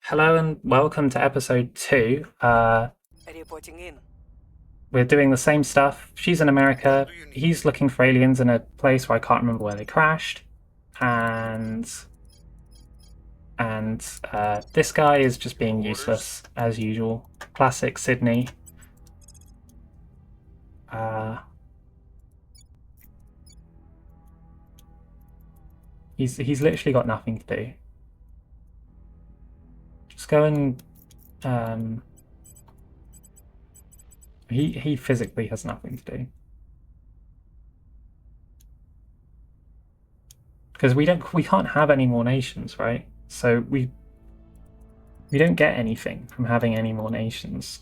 Hello and welcome to episode 2. Reporting in. We're doing the same stuff. She's in What America. do you need? He's looking for aliens in a place where I can't remember where they crashed. And this guy is just being Orders? useless as usual. Classic Sidney. Uh, he's literally got nothing to do. Just go and he physically has nothing to do. Because we can't have any more nations, right? So we don't get anything from having any more nations.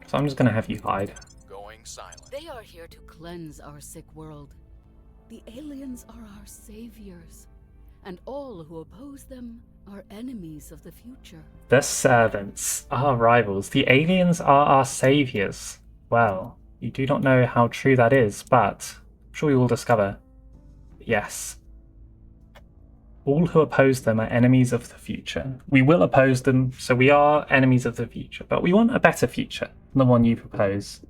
So I'm just gonna have you hide. Going silent. They are here to cleanse our sick world. The aliens are our saviors, and all who oppose them are enemies of the future. The servants are our rivals. The aliens are our saviors. Well, you do not know how true that is, but I'm sure you will discover. Yes. All who oppose them are enemies of the future. We will oppose them, so we are enemies of the future, but we want a better future than the one you propose.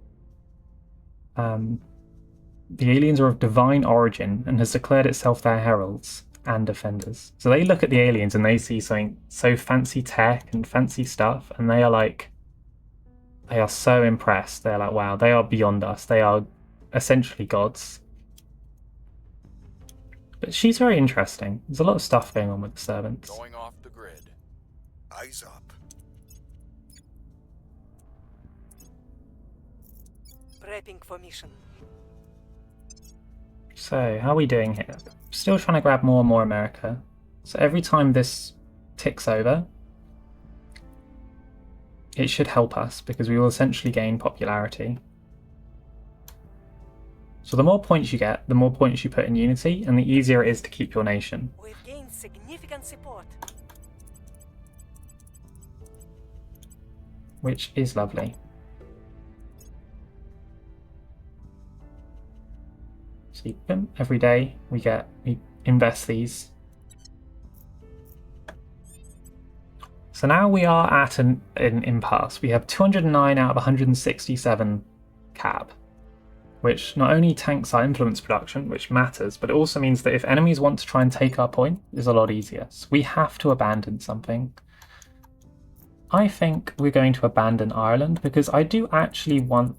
The aliens are of divine origin and has declared itself their heralds and defenders. So they look at the aliens and they see something so fancy tech and fancy stuff, and they are so impressed. They're like, wow, they are beyond us. They are essentially gods. But she's very interesting. There's a lot of stuff going on with the servants. Going off the grid. Eyes up. Prepping for mission. So, how are we doing here? Still trying to grab more and more America. So every time this ticks over, it should help us because we will essentially gain popularity. So the more points you get, the more points you put in Unity, and the easier it is to keep your nation. We've gained significant support. Which is lovely. So every day we invest these. So now we are at an impasse. We have 209 out of 167 cab, which not only tanks our influence production, which matters, but it also means that if enemies want to try and take our point, it's a lot easier. So we have to abandon something. I think we're going to abandon Ireland because I do actually want...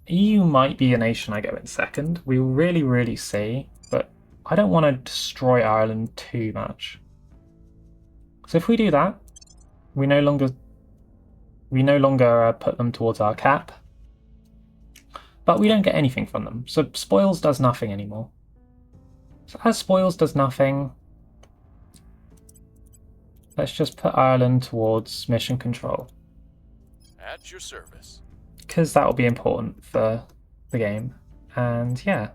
EU might be a nation I go in second. We will really, really see, but I don't want to destroy Ireland too much. So if we do that, we no longer put them towards our cap, but we don't get anything from them. So spoils does nothing anymore. So as spoils does nothing, let's just put Ireland towards mission control. At your service. Because that will be important for the game. And yeah.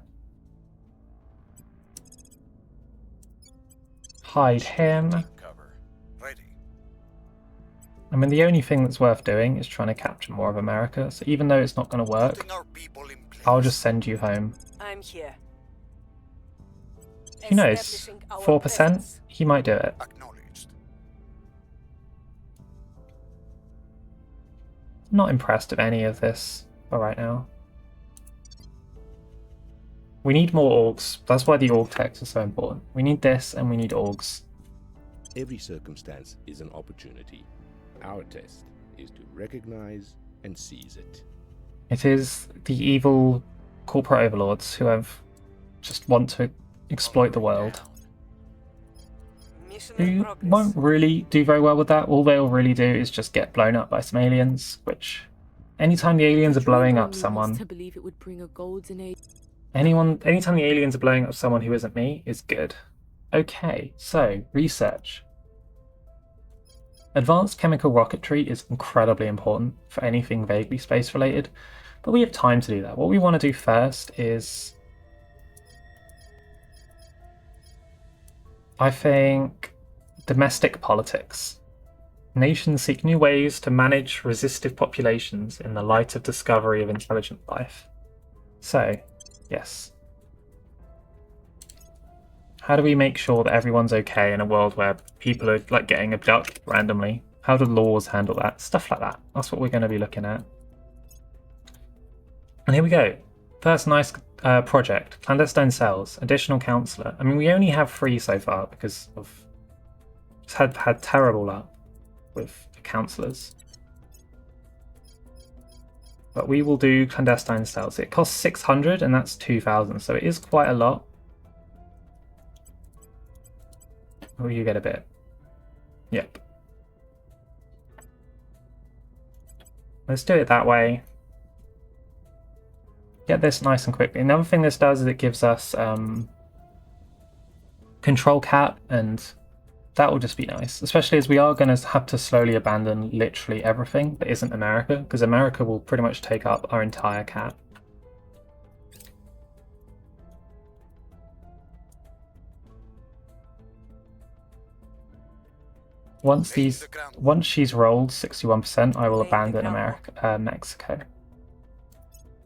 Hide him. Take cover. Ready. I mean, the only thing that's worth doing is trying to capture more of America. So even though it's not going to work, Putting our people in place. I'll just send you home. I'm here. Who knows? Establishing our 4%? presence. He might do it. Acknowledged. Not impressed of any of this for right now. We need more orgs. That's why the org text is so important. We need this and we need orgs. Every circumstance is an opportunity. Our test is to recognize and seize it. It is the evil corporate overlords who just want to exploit the world. Mission in Who progress. won't really do very well with that. All they'll really do is just get blown up by some aliens, which anytime the aliens are blowing up someone, To believe it would bring a golden age. anytime the aliens are blowing up someone who isn't me is good. Okay, so research. Advanced chemical rocketry is incredibly important for anything vaguely space related, but we have time to do that. What we want to do first is, I think, domestic politics. Nations seek new ways to manage resistive populations in the light of discovery of intelligent life. So, yes. How do we make sure that everyone's okay in a world where people are like getting abducted randomly? How do laws handle that? Stuff like that. That's what we're going to be looking at. And here we go. First nice project. Clandestine cells. Additional counsellor. I mean, we only have 3 so far because of... It's had terrible luck with the counsellors. But we will do clandestine cells. It costs 600 and that's 2,000, so it is quite a lot. Oh, you get a bit. Yep. Let's do it that way. Get this nice and quickly. Another thing this does is it gives us control cap, and that will just be nice. Especially as we are going to have to slowly abandon literally everything that isn't America, because America will pretty much take up our entire cap. Once she's rolled 61%, I will abandon Mexico.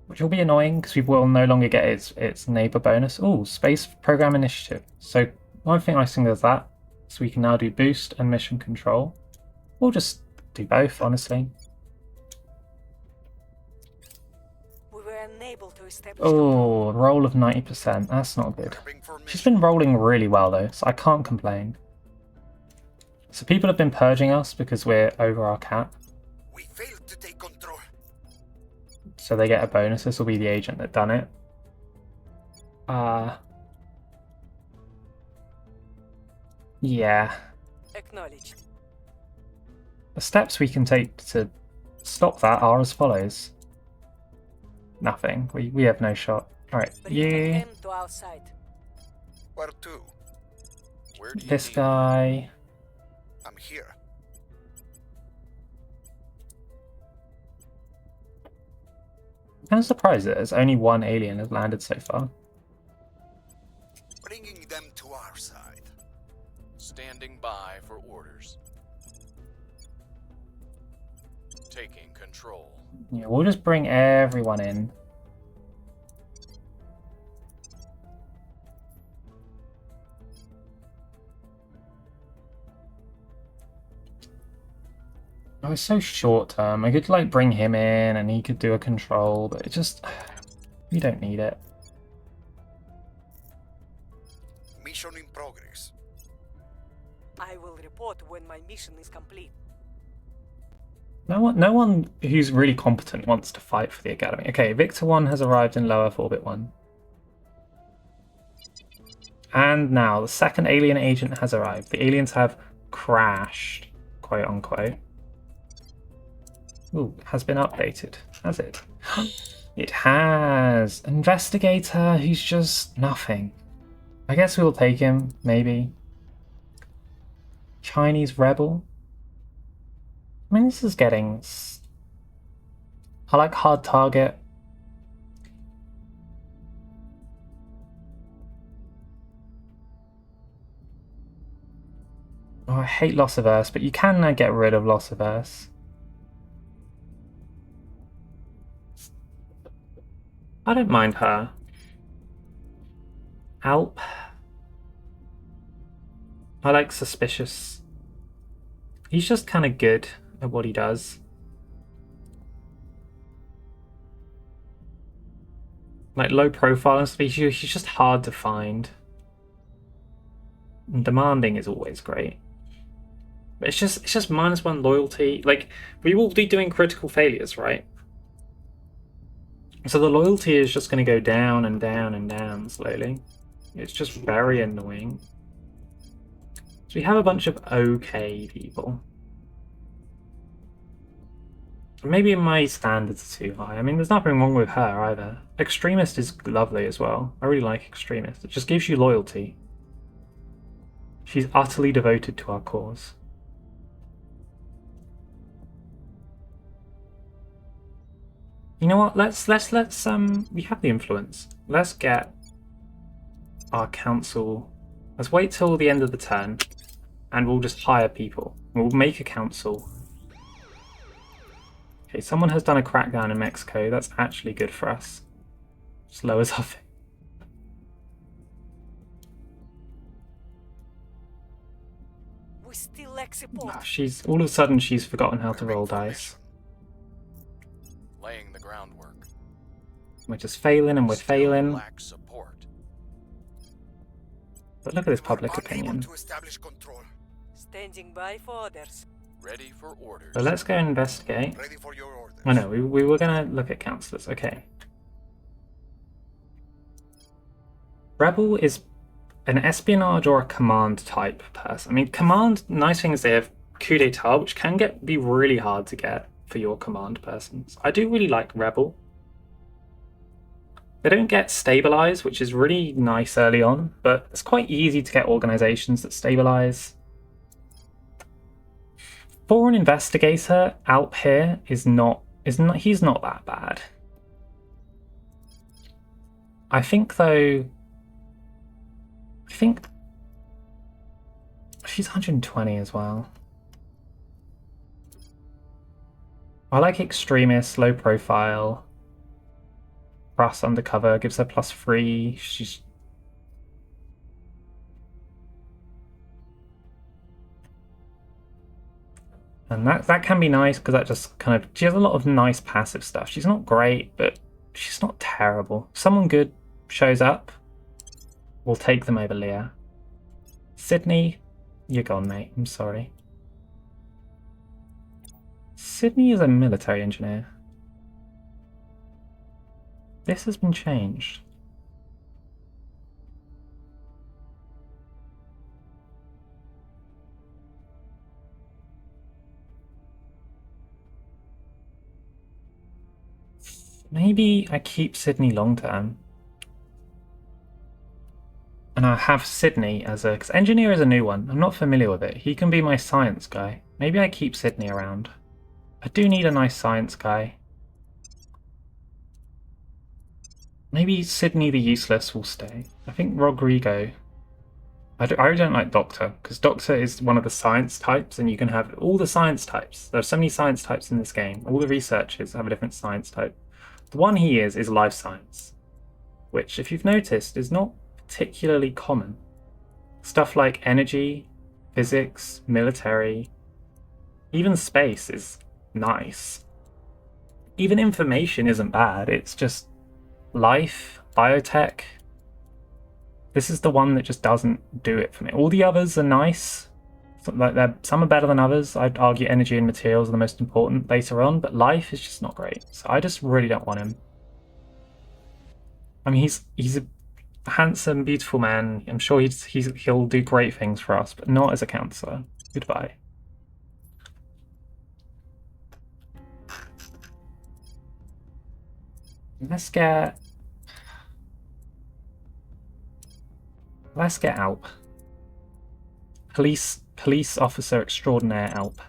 Which will be annoying because we will no longer get its neighbor bonus. Oh, space program initiative. So one thing I think is that. So we can now do boost and mission control. We'll just do both, honestly. We were unable to establish. Oh, roll of 90%. That's not good. She's been rolling really well though, so I can't complain. So people have been purging us because we're over our cap. We failed to take control. So they get a bonus. This will be the agent that done it. Yeah. Acknowledged. The steps we can take to stop that are as follows. Nothing. We have no shot. Alright, you. Him to our side. Where to? Where do you This need? guy. I'm here. I'm kind of surprised that there's only 1 alien has landed so far. Bringing them to our side. Standing by for orders. Taking control. Yeah, we'll just bring everyone in. Oh, it's so short term. I could like bring him in and he could do a control, but it just... We don't need it. Mission in progress. I will report when my mission is complete. No one who's really competent wants to fight for the Academy. Okay, Victor 1 has arrived in low Earth Orbit 1. And now the second alien agent has arrived. The aliens have crashed, quote unquote. Ooh, has been updated. Has it? It has. Investigator who's just nothing. I guess we'll take him, maybe. Chinese rebel. I mean, this is getting... I like hard target. Oh, I hate loss averse, but you can get rid of loss averse. I don't mind her. Alp. I like suspicious. He's just kind of good at what he does. Like low profile and stuff, he's just hard to find. And demanding is always great. But it's just -1 loyalty. Like, we will be doing critical failures, right? So the loyalty is just going to go down and down and down slowly. It's just very annoying. So we have a bunch of okay people. Maybe my standards are too high. I mean, there's nothing wrong with her either. Extremist is lovely as well. I really like Extremist. It just gives you loyalty. She's utterly devoted to our cause. You know what? Let's we have the influence. Let's get our council. Let's wait till the end of the turn, and we'll just hire people. We'll make a council. Okay, someone has done a crackdown in Mexico. That's actually good for us. Just lowers our thing. We still lack support. She's all of a sudden she's forgotten how to roll dice. Laying the groundwork. We're just failing and we're Still failing. lack support. But look at this public We're unable opinion. to establish control. Standing by for orders. Ready for orders. So let's go investigate. Ready for your orders. I know, we were going to look at councillors. Okay. Rebel is an espionage or a command type person. I mean, command, nice thing is they have coup d'etat, which can be really hard to get for your command persons. I do really like Rebel. They don't get stabilized, which is really nice early on, but it's quite easy to get organizations that stabilize. For an investigator, Alp here he's not that bad. I think though, she's 120 as well. I like extremist, low profile. Brass undercover gives her +3. She's and that can be nice because that just kind of she has a lot of nice passive stuff. She's not great, but she's not terrible. If someone good shows up, we'll take them over Leah. Sidney, you're gone, mate. I'm sorry. Sidney is a military engineer. This has been changed. Maybe I keep Sidney long term. And I have Sidney as a... because engineer is a new one. I'm not familiar with it. He can be my science guy. Maybe I keep Sidney around. I do need a nice science guy. Maybe Sidney the useless will stay. I think Rodrigo... I really don't like Doctor, because Doctor is one of the science types, and you can have all the science types. There are so many science types in this game. All the researchers have a different science type. The one he is life science, which, if you've noticed, is not particularly common. Stuff like energy, physics, military, even space is nice. Even information isn't bad, it's just life, biotech. This is the one that just doesn't do it for me. All the others are nice. Some are better than others. I'd argue energy and materials are the most important later on, but life is just not great. So I just really don't want him. I mean, he's a handsome, beautiful man. I'm sure he'll do great things for us, but not as a councillor. Goodbye. Let's get Alp. Police officer extraordinaire Alp.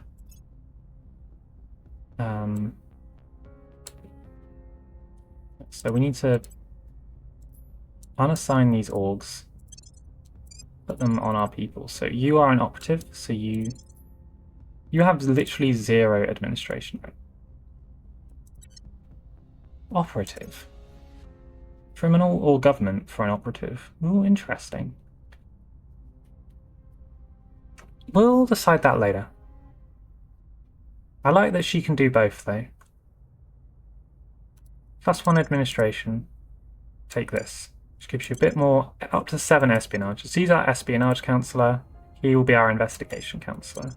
So we need to unassign these orgs, put them on our people. So you are an operative, so you have literally 0 administration rate. Operative. Criminal or government for an operative. Ooh, interesting. We'll decide that later. I like that she can do both, though. +1 administration. Take this. Which gives you a bit more, up to 7 espionage. So he's our espionage councillor. He will be our investigation councillor.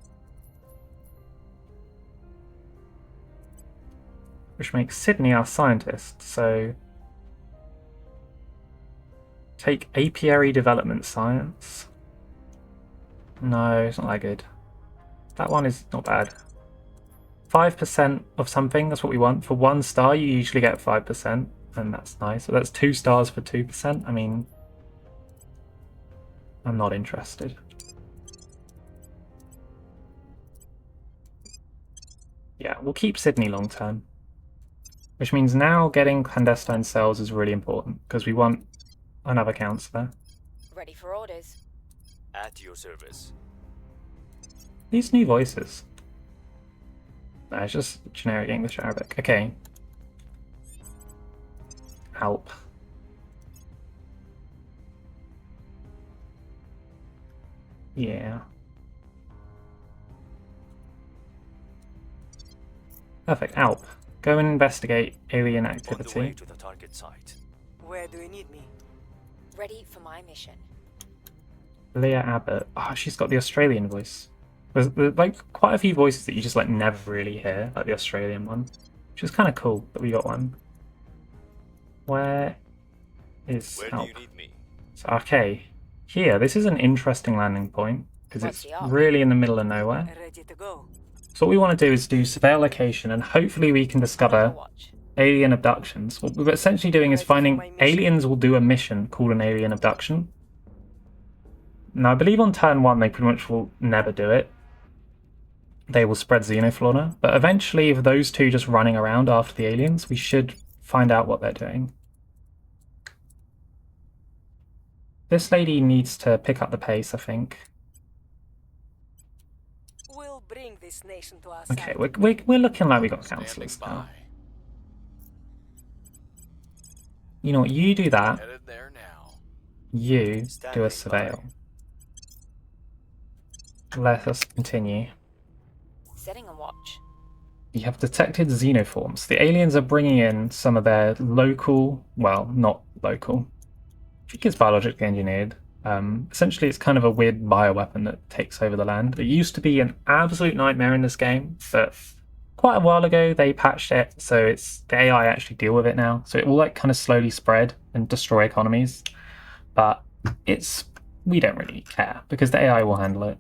Which makes Sidney our scientist, so... Take apiary development science. No, it's not that good. That one is not bad. 5% of something, that's what we want. For 1 star, you usually get 5%, and that's nice. So that's 2 stars for 2%. I mean, I'm not interested. Yeah, we'll keep Sidney long term. Which means now getting clandestine cells is really important, because we want another councillor. Ready for orders. At your service. These new voices. No, it's just generic English Arabic. Okay. Help. Yeah. Perfect. Alp. Go and investigate alien On the way activity. to the target site. Where do you need me? Ready for my mission. Leah Abbott. Oh, she's got the Australian voice. There's like quite a few voices that you just like never really hear, like the Australian one, which is kind of cool that we got one. Where is Where do Alp? you need me? So, okay, here. This is an interesting landing point because What's it's the Alp? really in the middle of nowhere. Ready to go. So what we want to do is do surveil location, and hopefully we can discover Watch. alien abductions. What we're essentially doing is finding aliens will do a mission called an alien abduction. Now I believe on turn 1 they pretty much will never do it. They will spread xenofauna, but eventually if those two just running around after the aliens, we should find out what they're doing. This lady needs to pick up the pace, I think. We'll bring this nation to our Okay, side. we're looking like we got Standing councillors now. by. You know what, you do that, Headed there now. you do Standing a by. surveil. Let us continue. Setting a watch. You have detected xenoforms. The aliens are bringing in some of their local, well, not local. I think it's biologically engineered. Essentially, it's kind of a weird bioweapon that takes over the land. It used to be an absolute nightmare in this game, but quite a while ago they patched it, so it's the AI actually deal with it now. So it will like kind of slowly spread and destroy economies, but we don't really care because the AI will handle it.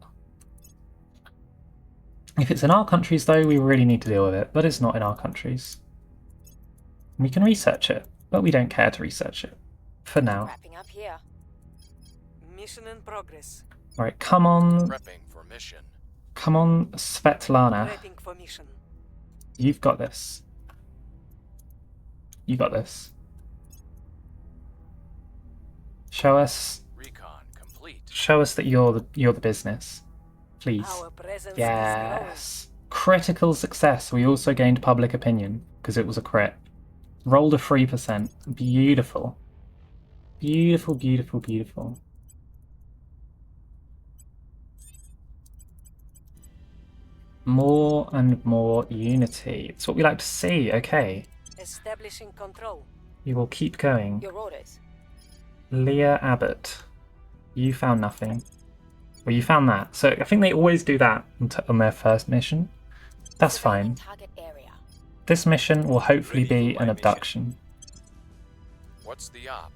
If it's in our countries, though, we really need to deal with it, but it's not in our countries. We can research it, but we don't care to research it for now. Wrapping up here. Mission in progress. Right, come on, Prepping for mission. come on, Svetlana. Prepping for mission. You've got this. You got this. Show us Recon complete. that you're the business, please. Our presence Yes. Critical success. We also gained public opinion because it was a crit. Rolled a 3%. Beautiful. Beautiful, beautiful, beautiful. More and more unity. It's what we like to see. Okay. growing. Establishing control. You will keep going. Your orders. Leah Abbott. You found nothing. Well, you found that. So I think they always do that on their first mission. That's fine. Target area. This mission will hopefully Ready be for an my abduction. What's the op?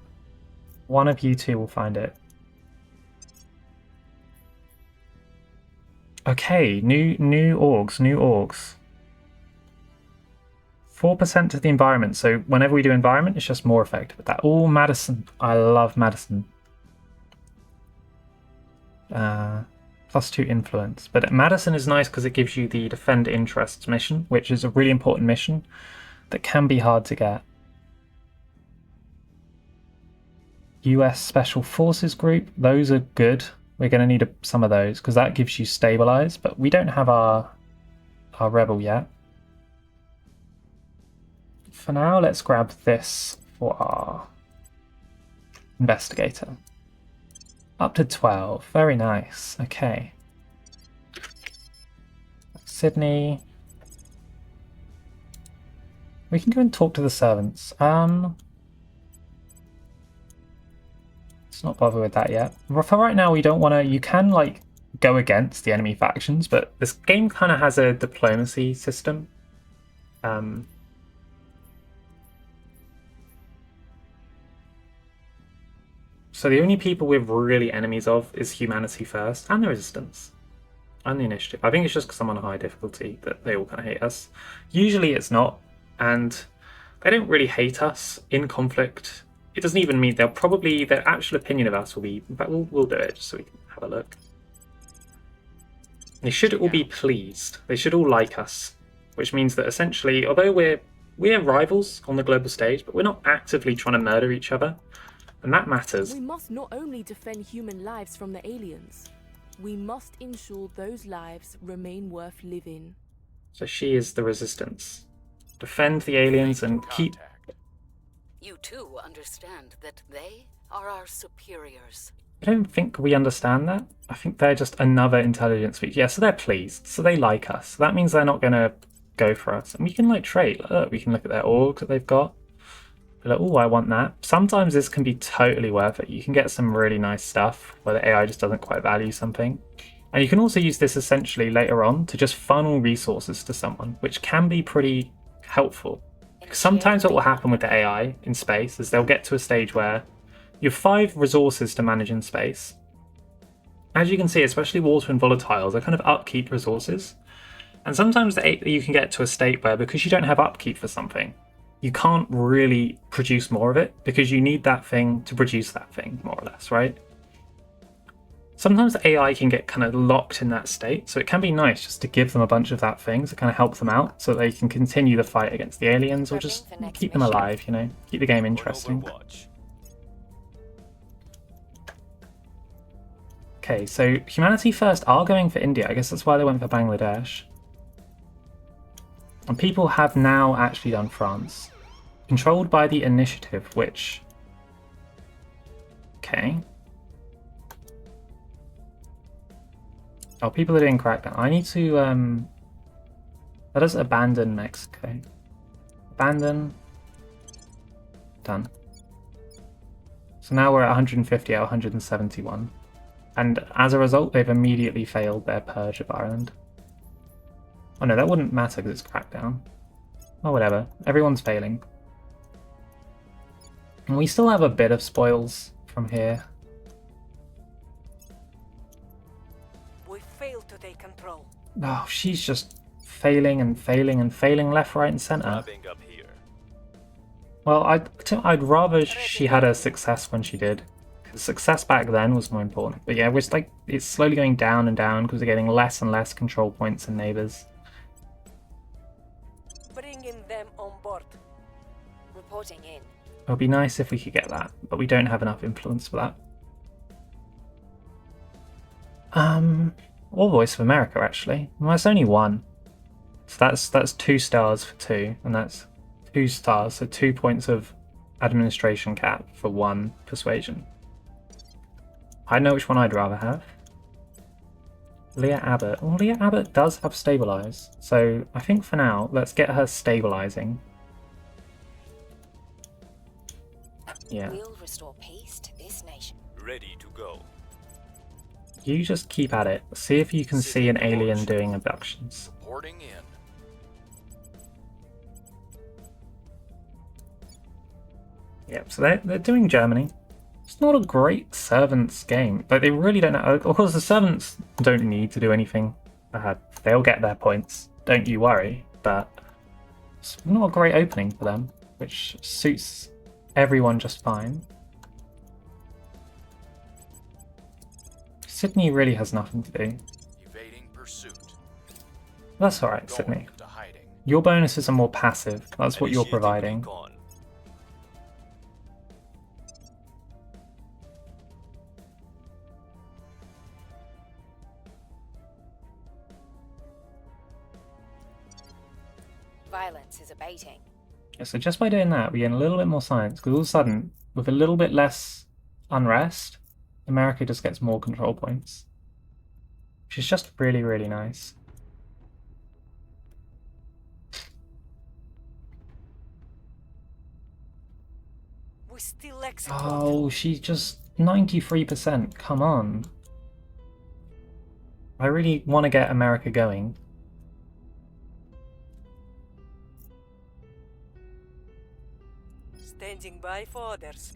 One of you two will find it. Okay, new orgs. 4% to the environment, so whenever we do environment, it's just more effective at that. Oh, Madison. I love Madison. +2 influence. But Madison is nice because it gives you the Defend Interests mission, which is a really important mission that can be hard to get. US Special Forces Group, those are good. We're going to need some of those because that gives you stabilize, but we don't have our rebel yet. For now, let's grab this for our investigator. Up to 12. Very nice. Okay. Sidney. We can go and talk to the servants. Let's not bother with that yet. For right now, we don't want to... You can, like, go against the enemy factions, but this game kind of has a diplomacy system. So the only people we're really enemies of is humanity first, and the resistance, and the initiative. I think it's just because I'm on a high difficulty that they all kind of hate us. Usually it's not, and they don't really hate us in conflict. It doesn't even mean their actual opinion of us will be, but we'll do it just so we can have a look. They should all be pleased. They should all like us, which means that essentially, although we're rivals on the global stage, but we're not actively trying to murder each other. And that matters. We must not only defend human lives from the aliens, we must ensure those lives remain worth living. So she is the resistance. Defend the aliens and keep... Contact. You too understand that they are our superiors. I don't think we understand that. I think they're just another intelligence species. Yeah, so they're pleased. So they like us. That means they're not going to go for us. And we can like trade. Look, we can look at their orgs that they've got. Be like, oh, I want that. Sometimes this can be totally worth it. You can get some really nice stuff where the AI just doesn't quite value something. And you can also use this essentially later on to just funnel resources to someone, which can be pretty helpful. Because sometimes what will happen with the AI in space is they'll get to a stage where you have 5 resources to manage in space. As you can see, especially water and volatiles are kind of upkeep resources. And sometimes you can get to a state where, because you don't have upkeep for something, you can't really produce more of it because you need that thing to produce that thing, more or less, right? Sometimes the AI can get kind of locked in that state, so it can be nice just to give them a bunch of that thing to kind of help them out so that they can continue the fight against the aliens or just keep them alive, you know, keep the game interesting. Okay, so Humanity First are going for India. I guess that's why they went for Bangladesh. And people have now actually done France. Controlled by the Initiative, which... Okay. Oh, people are doing Crackdown. I need to... Let us abandon Mexico. Abandon. Done. So now we're at 150 out of 171. And as a result, they've immediately failed their purge of Ireland. Oh no, that wouldn't matter because it's Crackdown. Oh, whatever. Everyone's failing. And we still have a bit of spoils from here. We failed to take control. Oh, she's just failing and failing and failing left, right, and center. Well, I'd rather she had a success when she did. Because success back then was more important. But yeah, it's slowly going down and down because we're getting less and less control points and neighbors. Bringing them on board. Reporting in. It would be nice if we could get that, but we don't have enough influence for that. Or Voice of America, actually. Well, that's only 1. So that's 2 stars for 2, and that's 2 stars, so 2 points of administration cap for 1 persuasion. I know which one I'd rather have. Leah Abbott. Well, Leah Abbott does have stabilize, so I think for now, let's get her stabilizing. Yeah. We'll restore peace to this nation. Ready to go. You just keep at it. See if you can see an alien doing abductions. Reporting in. Yep, so they're doing Germany. It's not a great servants game, but they really don't know. Of course, the servants don't need to do anything. They'll get their points. Don't you worry. But it's not a great opening for them, which suits everyone just fine. Sidney really has nothing to do. Evading pursuit. That's alright, Sidney. Going into hiding. Your bonuses are more passive. That's what you're providing. Recon. Violence is abating. Yeah, so just by doing that, we gain a little bit more science, because all of a sudden, with a little bit less unrest, America just gets more control points. Which is just really, really nice. We still execute. Oh, she's just 93%. Come on. I really want to get America going. Standing by for orders.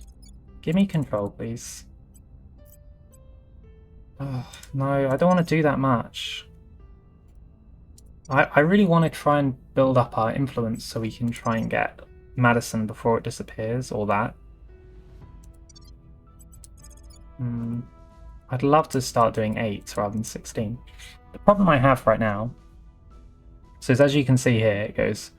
Give me control, please. Oh, no, I don't want to do that much. I really want to try and build up our influence so we can try and get Madison before it disappears, or that. I'd love to start doing 8 rather than 16. The problem I have right now, so as you can see here, it goes,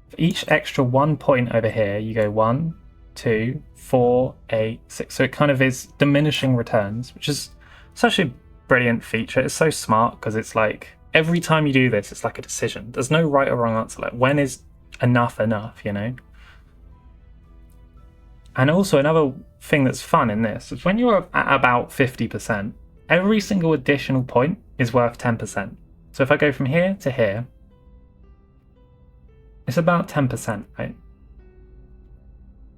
for each extra 1 point over here, you go 1, 2, 4, 8, 6. So it kind of is diminishing returns, which is such a brilliant feature. It's so smart because it's like, every time you do this, it's like a decision. There's no right or wrong answer. Like, when is enough, you know? And also another thing that's fun in this is when you're at about 50%, every single additional point is worth 10%. So if I go from here to here, It's about 10%, right?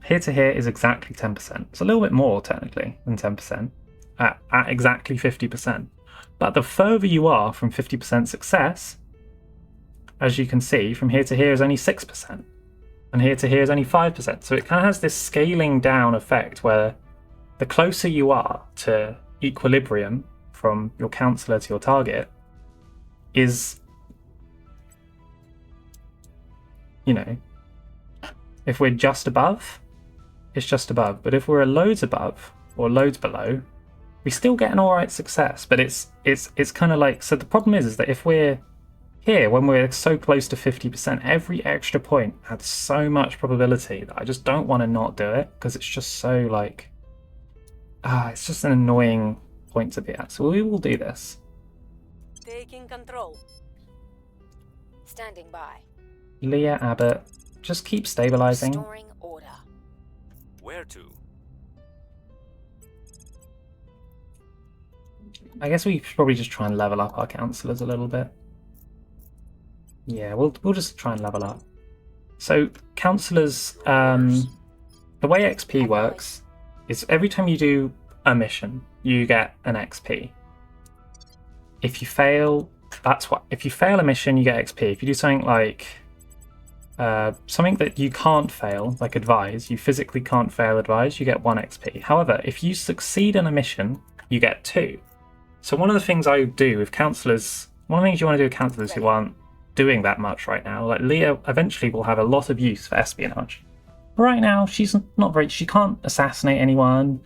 Here to here is exactly 10%. It's a little bit more, technically, than 10%, at exactly 50%. But the further you are from 50% success, as you can see, from here to here is only 6%. And here to here is only 5%. So it kind of has this scaling down effect where the closer you are to equilibrium from your counselor to your target is, you know, if we're just above, it's just above. But if we're loads above or loads below, we still get an alright success. But it's kind of like, so the problem is that if we're here, when we're so close to 50%, every extra point adds so much probability that I just don't want to not do it, because it's just so like, it's just an annoying point to be at. So we will do this. Taking control. Standing by. Leah Abbott, just keep stabilizing. Restoring order. Where to? I guess we should probably just try and level up our counselors a little bit. Yeah, we'll just try and level up. So counselors, the way XP works is every time you do a mission, you get an XP. If you fail, that's what. If you fail a mission, you get XP. If you do something like something that you can't fail, like advise, you physically can't fail advise, you get 1 XP. However, if you succeed in a mission, you get 2. So one of the things I do with counselors, one of the things you want to do with counselors who aren't doing that much right now, like Leah eventually will have a lot of use for espionage. But right now, she's not very, she can't assassinate anyone.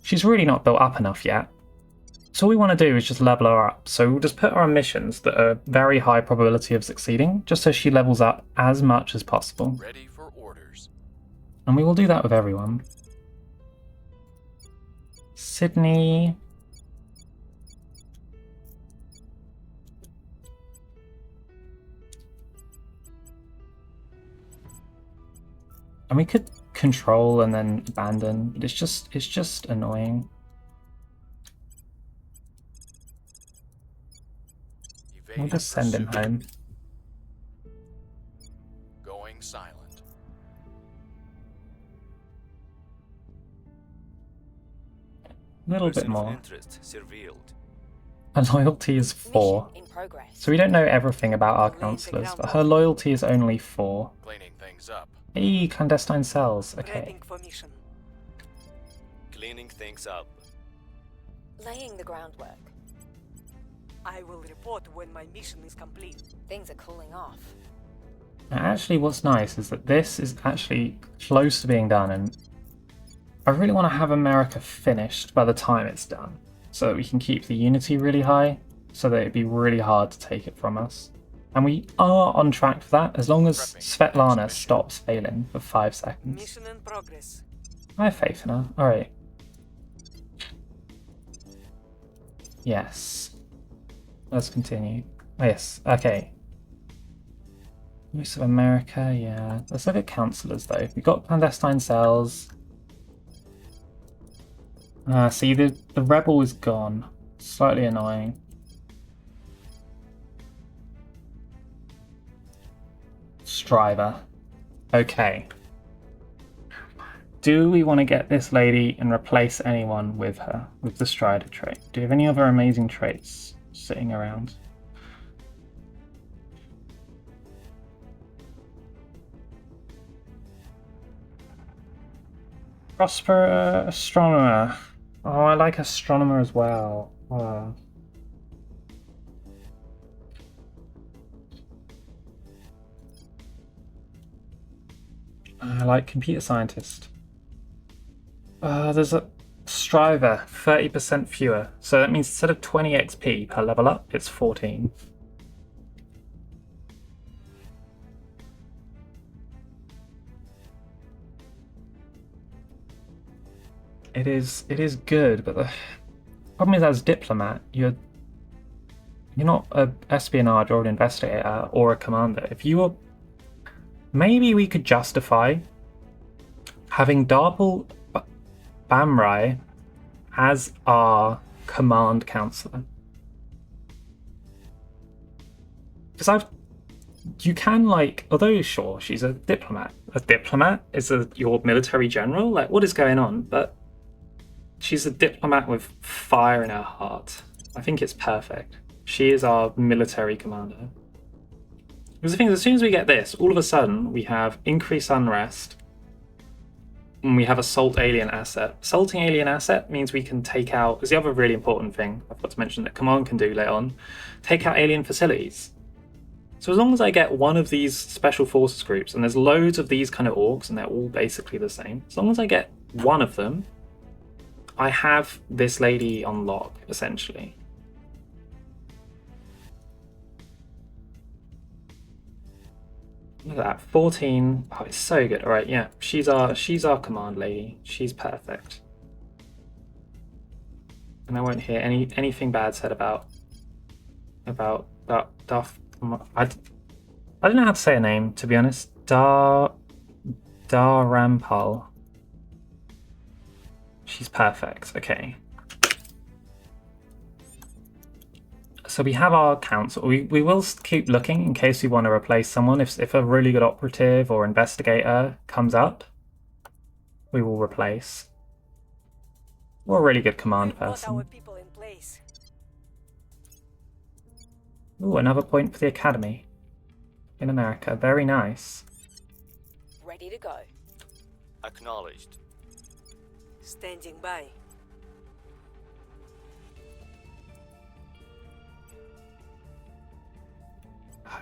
She's really not built up enough yet. So all we want to do is just level her up. So we'll just put her on missions that are very high probability of succeeding, just so she levels up as much as possible. Ready for orders. And we will do that with everyone. Sidney. And we could control and then abandon, but it's just annoying. We'll just send him home. Going silent. A little bit Person of more. interest revealed. Her loyalty is 4. Mission in progress. So we don't know everything about our counselors, but her loyalty is only 4. Cleaning things up. Hey, clandestine cells. Okay. Prepping for mission. Cleaning things up. Laying the groundwork. I will report when my mission is complete. Things are cooling off. Now, actually, what's nice is that this is actually close to being done, and I really want to have America finished by the time it's done, so that we can keep the unity really high, so that it'd be really hard to take it from us. And we are on track for that, as long as Svetlana stops failing for 5 seconds. Mission in progress. I have faith in her. Alright. Yes. Let's continue. Oh, yes, okay. Use of America, yeah. Let's look at counselors though. We've got clandestine cells. See, the rebel is gone. Slightly annoying. Striver. Okay. Do we want to get this lady and replace anyone with her, with the Strider trait? Do you have any other amazing traits sitting around? Prosper Astronomer. Oh, I like Astronomer as well. Oh. I like Computer Scientist. There's a Striver, 30% fewer. So that means instead of 20 XP per level up, it's 14. It is good, but the problem is as diplomat, you're not an espionage or an investigator or a commander. If you were, maybe we could justify having Darple Bamrai as our command counselor. Because you can, like, although sure, she's a diplomat. A diplomat is your military general? Like, what is going on? But she's a diplomat with fire in her heart. I think it's perfect. She is our military commander. Because the thing is, as soon as we get this, all of a sudden we have increased unrest, and we have assault alien asset. Assaulting alien asset means we can take out, is the other really important thing I've got to mention that Command can do later on, take out alien facilities. So as long as I get one of these special forces groups, and there's loads of these kind of orgs, and they're all basically the same, as long as I get one of them, I have this lady on lock, essentially. Look at that, 14. Oh, it's so good. All right, yeah, she's our command lady. She's perfect. And I won't hear anything bad said about Duff. I don't know how to say her name, to be honest. Rampal. She's perfect. Okay. So we have our council. We will keep looking in case we want to replace someone. If a really good operative or investigator comes up, we will replace. Or a really good command We've got person. our people in place. Ooh, another point for the academy in America. Very nice. Ready to go. Acknowledged. Standing by.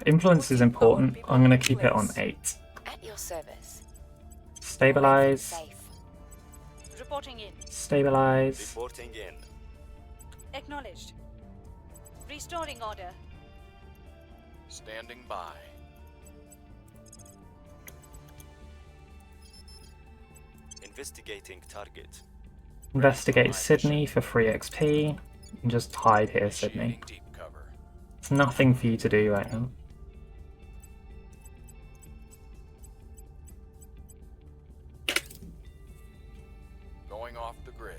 Influence is important. I'm going to keep it on 8. At your service. Stabilize. Safe. Reporting in. Stabilize. Reporting in. Acknowledged. Restoring order. Standing by. Investigating target. Investigate Sidney for free XP. And just hide here, Sidney. Initiating deep cover. It's nothing for you to do right now. Going off the grid.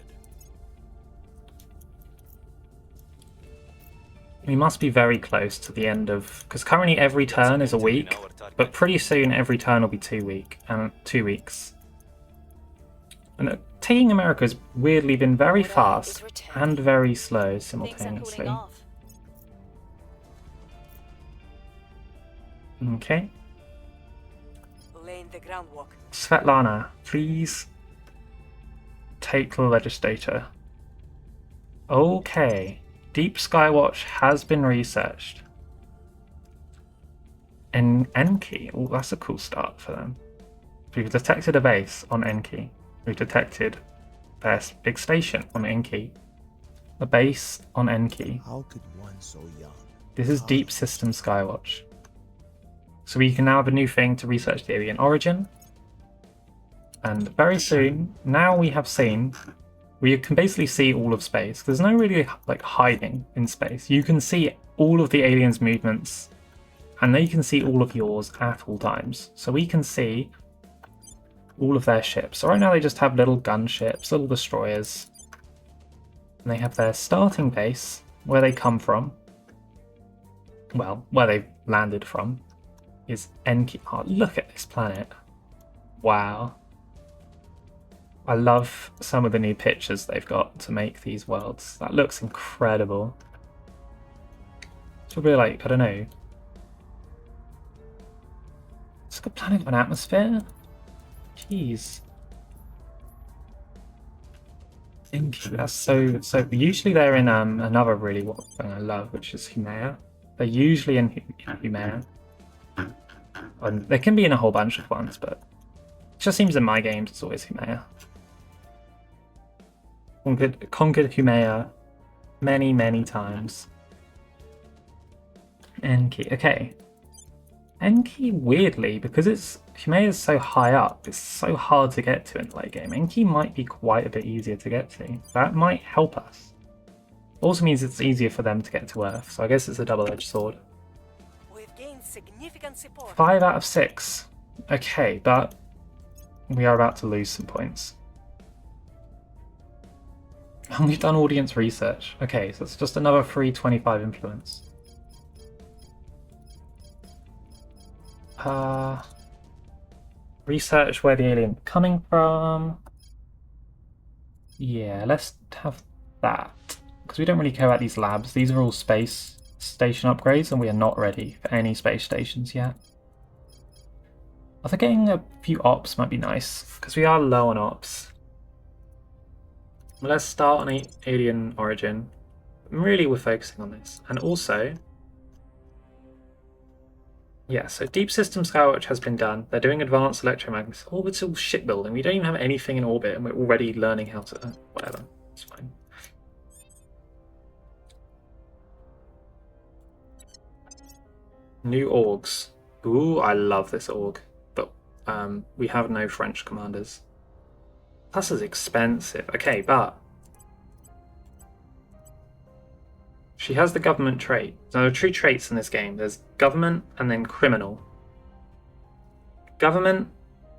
We must be very close to the end of... Because currently every turn is a week, but pretty soon every turn will be 2 weeks. And taking America has weirdly been very fast and very slow Things are simultaneously. cooling off. Okay. Laying the groundwork. Svetlana, please take the legislator. Okay. Deep Skywatch has been researched. And Enki. Oh, that's a cool start for them. We've detected a base on Enki. We've detected their big station on Enki. A base on Enki. How could one so young? This is Deep System Skywatch. So we can now have a new thing to research the alien origin. And very soon, now we have seen, we can basically see all of space. There's no really like hiding in space. You can see all of the aliens' movements, and they can see all of yours at all times. So we can see all of their ships. So right now they just have little gunships, little destroyers. And they have their starting base, where they come from. Well, where they've landed from, is Enki. Oh, look at this planet. Wow. I love some of the new pictures they've got to make these worlds. That looks incredible. It's probably like, I don't know. It's like a planet with an atmosphere. Jeez. Enki, that's so. Usually they're in another really what I love, which is Humea. They're usually in Humea. And they can be in a whole bunch of ones, but it just seems in my games it's always Humea. Conquered Humea many times. Enki, okay. Enki, weirdly, because Humea is so high up, it's so hard to get to in the late game. Enki might be quite a bit easier to get to. That might help us. Also means it's easier for them to get to Earth, so I guess it's a double-edged sword. We've gained significant support. 5 out of 6. Okay, but we are about to lose some points. And we've done audience research. Okay, so it's just another free 25 influence. Research where the alien coming from. Yeah, let's have that. Because we don't really care about these labs. These are all space station upgrades, and we are not ready for any space stations yet. I think getting a few ops might be nice, because we are low on ops. Let's start on alien origin. Really, we're focusing on this. And also, yeah, so deep system scourge has been done. They're doing advanced electromagnetic orbital shipbuilding. We don't even have anything in orbit, and we're already learning how to whatever. It's fine. New orgs. Ooh, I love this org, but we have no French commanders. Plus, it's expensive. Okay, but she has the government trait. So there are two traits in this game. There's government and then criminal. Government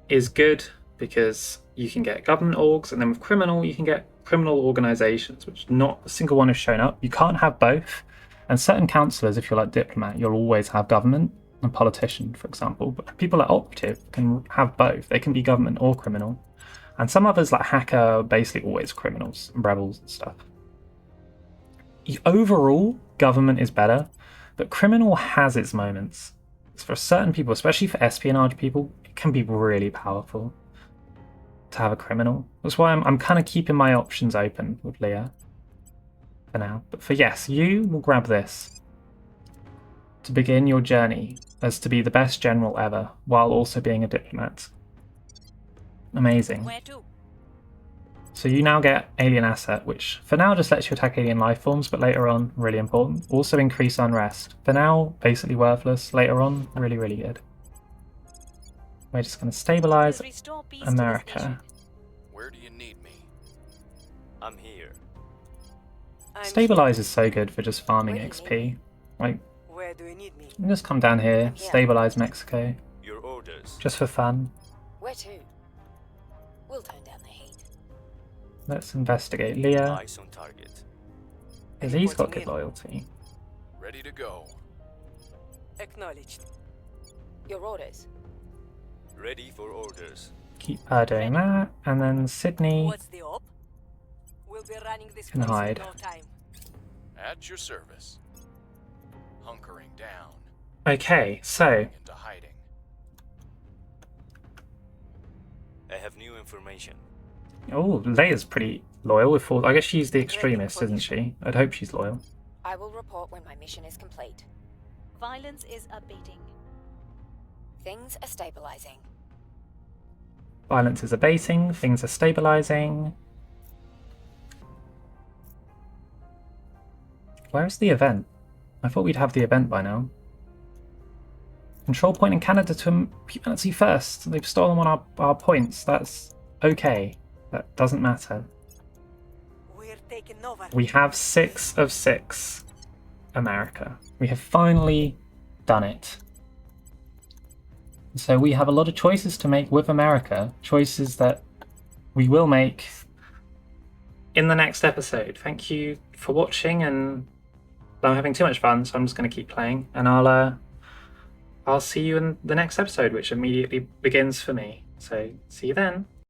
is good because you can get government orgs, and then with criminal, you can get criminal organizations, which not a single one has shown up. You can't have both. And certain councillors, if you're like diplomat, you'll always have government and politician, for example. But people like operative can have both. They can be government or criminal. And some others, like hacker, are basically always criminals and rebels and stuff. Overall, government is better, but criminal has its moments. For certain people, especially for espionage people, it can be really powerful to have a criminal. That's why I'm kind of keeping my options open with Leah for now. But for yes, you will grab this to begin your journey as to be the best general ever, while also being a diplomat. Amazing. Where to? So you now get alien asset, which for now just lets you attack alien life forms, but later on, really important. Also increase unrest. For now, basically worthless. Later on, really, really good. We're just going to stabilize Restore peace to this America. nation. Where do you need me? I'm here. Stabilize is so good for just farming Where do you XP. Like, Where do you need me? you can just come down here, stabilize Mexico, Your orders. just for fun. Where to? We'll tone down the heat. Let's investigate Leah, Eyes on target. because he's got good loyalty. Ready to go. Acknowledged. Your orders. Ready for orders. Keep her doing that, and then Sidney What's the op? We'll be running this can place hide. in no time. At your service. Hunkering down. Okay, so Into hiding. I have new information. oh, Leia's pretty loyal with full. I guess she's the extremist, isn't she? I'd hope she's loyal. I will report when my mission is complete. Violence is abating. Things are stabilizing. Violence is abating, things are stabilizing. Where's the event? I thought we'd have the event by now. Control point in Canada to humanity first. They've stolen one of our points. That's okay. That doesn't matter. We're taking over. We have 6 of 6. America. We have finally done it. So we have a lot of choices to make with America. Choices that we will make in the next episode. Thank you for watching, and I'm having too much fun, so I'm just going to keep playing, and I'll see you in the next episode, which immediately begins for me. So see you then.